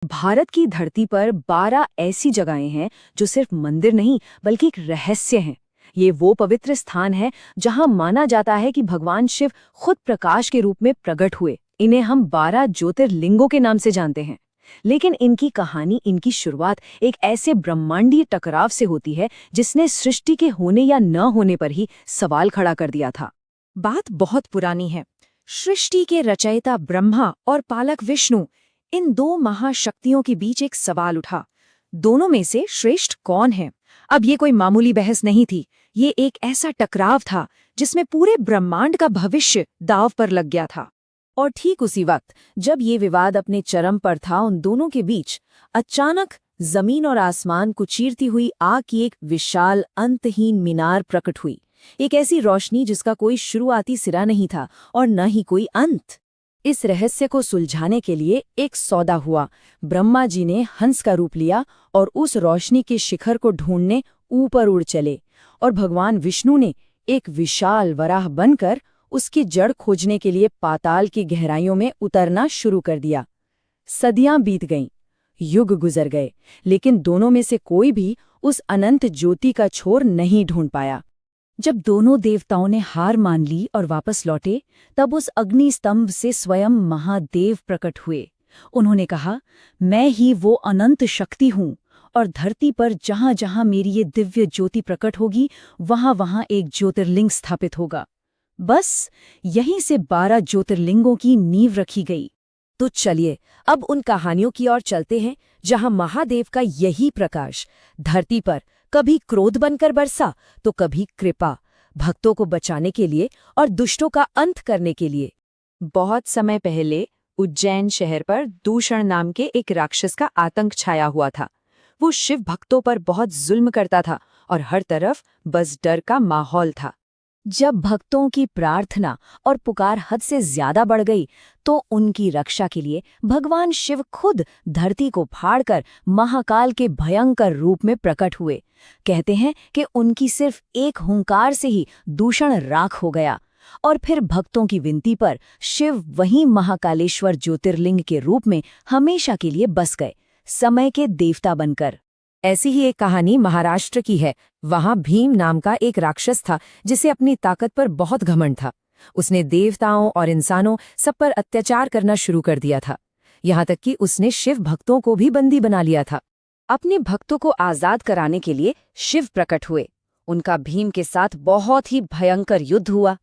भारत की धरती पर 12 ऐसी जगहें हैं जो सिर्फ मंदिर नहीं बल्कि एक रहस्य हैं। ये वो पवित्र स्थान है जहां माना जाता है कि भगवान शिव खुद प्रकाश के रूप में प्रकट हुए। इन्हें हम 12 ज्योतिर्लिंगों के नाम से जानते हैं। लेकिन इनकी कहानी, इनकी शुरुआत एक ऐसे ब्रह्मांडीय टकराव से होती है जिसने सृष्टि के होने या न होने पर ही सवाल खड़ा कर दिया था। बात बहुत पुरानी है। सृष्टि के रचयिता ब्रह्मा और पालक विष्णु, इन दो महाशक्तियों के बीच एक सवाल उठा, दोनों में से श्रेष्ठ कौन है। अब ये कोई मामूली बहस नहीं थी, ये एक ऐसा टकराव था जिसमें पूरे ब्रह्मांड का भविष्य दांव पर लग गया था। और ठीक उसी वक्त जब ये विवाद अपने चरम पर था, उन दोनों के बीच अचानक जमीन और आसमान को चीरती हुई आग की एक विशाल अंतहीन मीनार प्रकट हुई। एक ऐसी रोशनी जिसका कोई शुरुआती सिरा नहीं था और न ही कोई अंत। इस रहस्य को सुलझाने के लिए एक सौदा हुआ। ब्रह्मा जी ने हंस का रूप लिया और उस रोशनी के शिखर को ढूंढने ऊपर उड़ चले, और भगवान विष्णु ने एक विशाल वराह बनकर उसकी जड़ खोजने के लिए पाताल की गहराइयों में उतरना शुरू कर दिया। सदियां बीत गईं, युग गुजर गए, लेकिन दोनों में से कोई भी उस अनंत ज्योति का छोर नहीं ढूंढ पाया। जब दोनों देवताओं ने हार मान ली और वापस लौटे, तब उस अग्नि स्तंभ से स्वयं महादेव प्रकट हुए। उन्होंने कहा, मैं ही वो अनंत शक्ति हूँ, और धरती पर जहां जहां मेरी ये दिव्य ज्योति प्रकट होगी, वहां वहां एक ज्योतिर्लिंग स्थापित होगा। बस यहीं से 12 ज्योतिर्लिंगों की नींव रखी गई। तो चलिए अब उन कहानियों की ओर चलते हैं जहां महादेव का यही प्रकाश धरती पर कभी क्रोध बनकर बरसा तो कभी कृपा, भक्तों को बचाने के लिए और दुष्टों का अंत करने के लिए। बहुत समय पहले उज्जैन शहर पर दूषण नाम के एक राक्षस का आतंक छाया हुआ था। वो शिव भक्तों पर बहुत जुल्म करता था और हर तरफ बस डर का माहौल था। जब भक्तों की प्रार्थना और पुकार हद से ज्यादा बढ़ गई, तो उनकी रक्षा के लिए भगवान शिव खुद धरती को फाड़कर महाकाल के भयंकर रूप में प्रकट हुए। कहते हैं कि उनकी सिर्फ एक हुंकार से ही दूषण राख हो गया, और फिर भक्तों की विनती पर शिव वहीं महाकालेश्वर ज्योतिर्लिंग के रूप में हमेशा के लिए बस गए, समय के देवता बनकर। ऐसी ही एक कहानी महाराष्ट्र की है। वहां भीम नाम का एक राक्षस था जिसे अपनी ताकत पर बहुत घमंड था। उसने देवताओं और इंसानों सब पर अत्याचार करना शुरू कर दिया था, यहाँ तक कि उसने शिव भक्तों को भी बंदी बना लिया था। अपने भक्तों को आजाद कराने के लिए शिव प्रकट हुए। उनका भीम के साथ बहुत ही भयंकर युद्ध हुआ।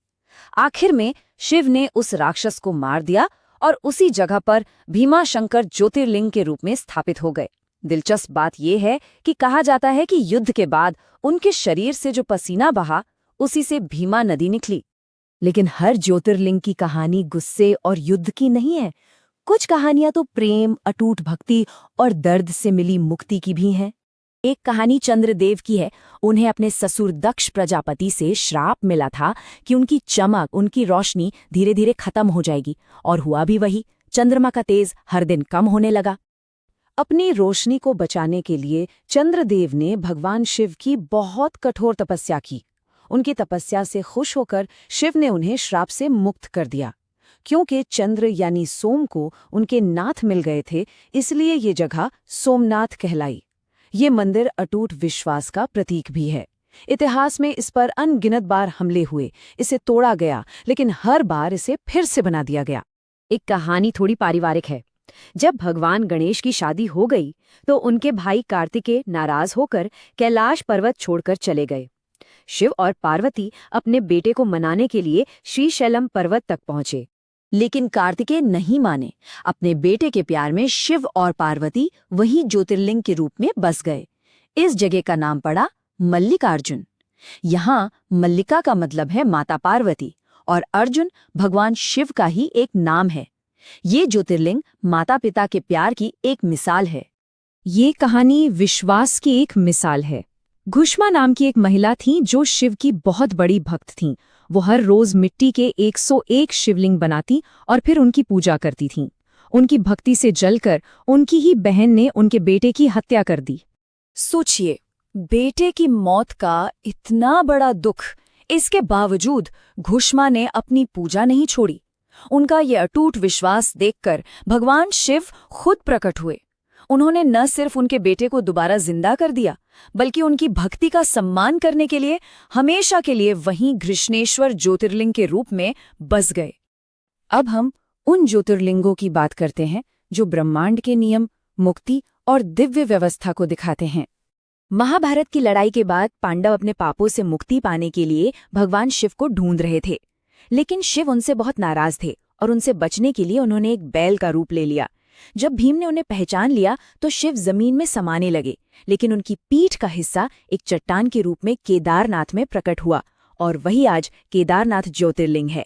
आखिर में शिव ने उस राक्षस को मार दिया और उसी जगह पर भीमाशंकर ज्योतिर्लिंग के रूप में स्थापित हो गए। दिलचस्प बात यह है कि कहा जाता है कि युद्ध के बाद उनके शरीर से जो पसीना बहा, उसी से भीमा नदी निकली। लेकिन हर ज्योतिर्लिंग की कहानी गुस्से और युद्ध की नहीं है। कुछ कहानियां तो प्रेम, अटूट भक्ति और दर्द से मिली मुक्ति की भी हैं। एक कहानी चंद्रदेव की है। उन्हें अपने ससुर दक्ष प्रजापति से श्राप मिला था कि उनकी चमक, उनकी रोशनी धीरे धीरे खत्म हो जाएगी, और हुआ भी वही। चंद्रमा का तेज हर दिन कम होने लगा। अपनी रोशनी को बचाने के लिए चंद्रदेव ने भगवान शिव की बहुत कठोर तपस्या की। उनकी तपस्या से खुश होकर शिव ने उन्हें श्राप से मुक्त कर दिया। क्योंकि चंद्र यानी सोम को उनके नाथ मिल गए थे, इसलिए ये जगह सोमनाथ कहलाई। ये मंदिर अटूट विश्वास का प्रतीक भी है। इतिहास में इस पर अनगिनत बार हमले हुए, इसे तोड़ा गया, लेकिन हर बार इसे फिर से बना दिया गया। एक कहानी थोड़ी पारिवारिक है। जब भगवान गणेश की शादी हो गई, तो उनके भाई कार्तिकेय नाराज होकर कैलाश पर्वत छोड़कर चले गए। शिव और पार्वती अपने बेटे को मनाने के लिए श्रीशैलम पर्वत तक पहुंचे, लेकिन कार्तिकेय नहीं माने। अपने बेटे के प्यार में शिव और पार्वती वही ज्योतिर्लिंग के रूप में बस गए। इस जगह का नाम पड़ा मल्लिकार्जुन। यहाँ मल्लिका का मतलब है माता पार्वती, और अर्जुन भगवान शिव का ही एक नाम है। ये ज्योतिर्लिंग माता पिता के प्यार की एक मिसाल है। ये कहानी विश्वास की एक मिसाल है। घुष्मा नाम की एक महिला थी जो शिव की बहुत बड़ी भक्त थीं। वो हर रोज मिट्टी के 101 शिवलिंग बनाती और फिर उनकी पूजा करती थीं। उनकी भक्ति से जलकर उनकी ही बहन ने उनके बेटे की हत्या कर दी। सोचिए, बेटे की मौत का इतना बड़ा दुख, इसके बावजूद घुष्मा ने अपनी पूजा नहीं छोड़ी। उनका ये अटूट विश्वास देखकर भगवान शिव खुद प्रकट हुए। उन्होंने न सिर्फ उनके बेटे को दोबारा जिंदा कर दिया, बल्कि उनकी भक्ति का सम्मान करने के लिए हमेशा के लिए वहीं घृष्णेश्वर ज्योतिर्लिंग के रूप में बस गए। अब हम उन ज्योतिर्लिंगों की बात करते हैं जो ब्रह्मांड के नियम, मुक्ति और दिव्य व्यवस्था को दिखाते हैं। महाभारत की लड़ाई के बाद पांडव अपने पापों से मुक्ति पाने के लिए भगवान शिव को ढूंढ रहे थे, लेकिन शिव उनसे बहुत नाराज थे और उनसे बचने के लिए उन्होंने एक बैल का रूप ले लिया। जब भीम ने उन्हें पहचान लिया तो शिव जमीन में समाने लगे, लेकिन उनकी पीठ का हिस्सा एक चट्टान के रूप में केदारनाथ में प्रकट हुआ और वही आज केदारनाथ ज्योतिर्लिंग है।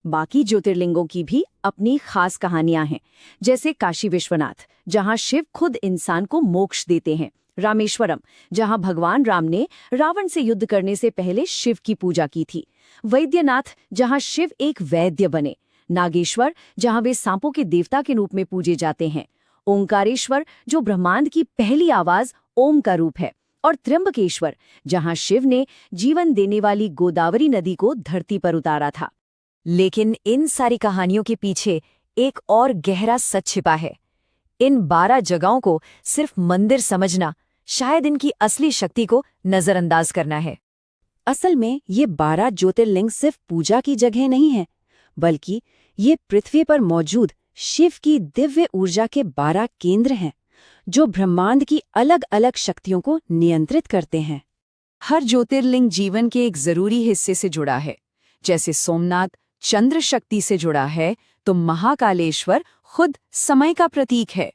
बाकी ज्योतिर्लिंगों की भी अपनी खास कहानियां हैं, जैसे काशी विश्वनाथ, जहां शिव खुद इंसान को मोक्ष देते हैं, रामेश्वरम, जहां भगवान राम ने रावण से युद्ध करने से पहले शिव की पूजा की थी, वैद्यनाथ, जहां शिव एक वैद्य बने, नागेश्वर, जहां वे सांपों के देवता के रूप में पूजे जाते हैं, ओंकारेश्वर, जो ब्रह्मांड की पहली आवाज ओम का रूप है, और त्र्यंबकेश्वर, जहां शिव ने जीवन देने वाली गोदावरी नदी को धरती पर उतारा था। लेकिन इन सारी कहानियों के पीछे एक और गहरा सच छिपा है। इन 12 जगहों को सिर्फ मंदिर समझना शायद इनकी असली शक्ति को नजरअंदाज करना है। असल में ये 12 ज्योतिर्लिंग सिर्फ पूजा की जगह नहीं है, बल्कि ये पृथ्वी पर मौजूद शिव की दिव्य ऊर्जा के 12 केंद्र हैं, जो ब्रह्मांड की अलग अलग शक्तियों को नियंत्रित करते हैं। हर ज्योतिर्लिंग जीवन के एक जरूरी हिस्से से जुड़ा है। जैसे सोमनाथ चंद्र शक्ति से जुड़ा है, तो महाकालेश्वर खुद समय का प्रतीक है।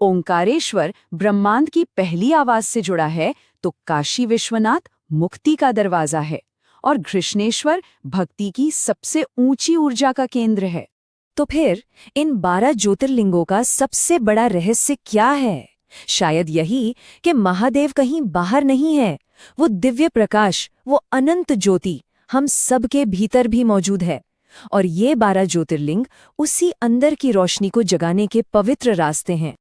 ओंकारेश्वर ब्रह्मांड की पहली आवाज से जुड़ा है, तो काशी विश्वनाथ मुक्ति का दरवाजा है, और घृष्णेश्वर भक्ति की सबसे ऊंची ऊर्जा का केंद्र है। तो फिर इन 12 ज्योतिर्लिंगों का सबसे बड़ा रहस्य क्या है? शायद यही कि महादेव कहीं बाहर नहीं है। वो दिव्य प्रकाश, वो अनंत ज्योति हम सबके भीतर भी मौजूद है, और ये 12 ज्योतिर्लिंग उसी अंदर की रोशनी को जगाने के पवित्र रास्ते हैं।